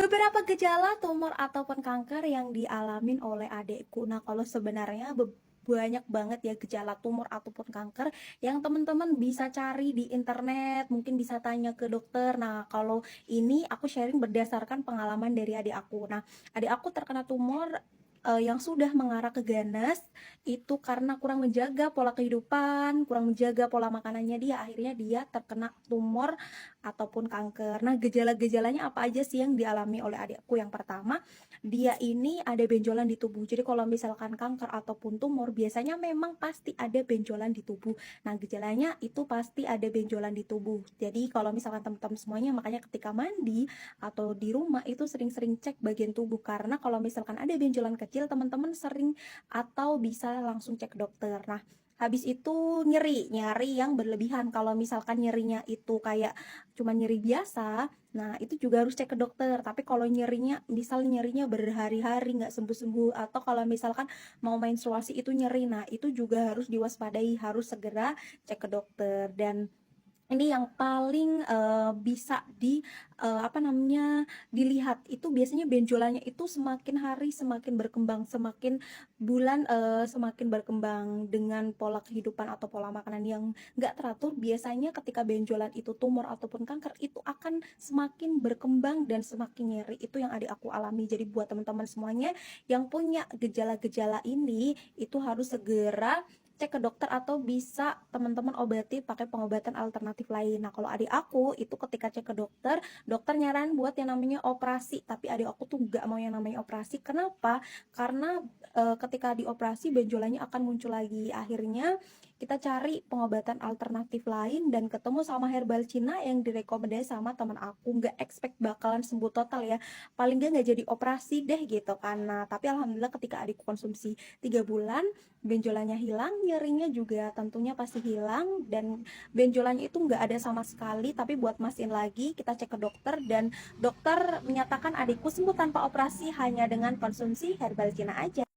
Beberapa gejala tumor ataupun kanker yang dialamin oleh adikku. Nah, kalau sebenarnya banyak banget ya gejala tumor ataupun kanker yang teman-teman bisa cari di internet, mungkin bisa tanya ke dokter. Nah, kalau ini aku sharing berdasarkan pengalaman dari adik aku. Nah, adik aku terkena tumor yang sudah mengarah ke ganas itu karena kurang menjaga pola kehidupan, kurang menjaga pola makanannya dia, akhirnya dia terkena tumor ataupun kanker. Nah, gejala-gejalanya apa aja sih yang dialami oleh adikku? Yang pertama, dia ini ada benjolan di tubuh. Jadi kalau misalkan kanker ataupun tumor, biasanya memang pasti ada benjolan di tubuh. Nah, gejalanya itu pasti ada benjolan di tubuh. Jadi kalau misalkan teman-teman semuanya, makanya ketika mandi atau di rumah itu sering-sering cek bagian tubuh. Karena kalau misalkan ada benjolan kecil, teman-teman sering atau bisa langsung cek dokter. Nah, habis itu nyeri yang berlebihan. Kalau misalkan nyerinya itu kayak cuma nyeri biasa, nah itu juga harus cek ke dokter. Tapi kalau nyerinya berhari-hari nggak sembuh-sembuh, atau kalau misalkan mau menstruasi itu nyeri, nah itu juga harus diwaspadai, harus segera cek ke dokter. Dan ini yang paling bisa apa namanya, dilihat itu biasanya benjolannya itu semakin hari semakin berkembang, semakin bulan semakin berkembang dengan pola kehidupan atau pola makanan yang nggak teratur. Biasanya ketika benjolan itu tumor ataupun kanker itu akan semakin berkembang dan semakin nyeri. Itu yang adik aku alami. Jadi buat teman-teman semuanya yang punya gejala-gejala ini itu harus segera cek ke dokter, atau bisa teman-teman obati pakai pengobatan alternatif lain. Nah, kalau adik aku itu ketika cek ke dokter, dokter nyaran buat yang namanya operasi, tapi adik aku tuh nggak mau yang namanya operasi. Kenapa? Karena ketika dioperasi benjolannya akan muncul lagi. Akhirnya kita cari pengobatan alternatif lain dan ketemu sama herbal Cina yang direkomendasi sama teman aku. Nggak expect bakalan sembuh total ya, paling nggak jadi operasi deh gitu kan. Nah, tapi alhamdulillah ketika adikku konsumsi 3 bulan, benjolannya hilang, nyerinya juga tentunya pasti hilang, dan benjolannya itu nggak ada sama sekali. Tapi buat mastiin lagi, kita cek ke dokter, dan dokter menyatakan adikku sembuh tanpa operasi hanya dengan konsumsi herbal Cina aja.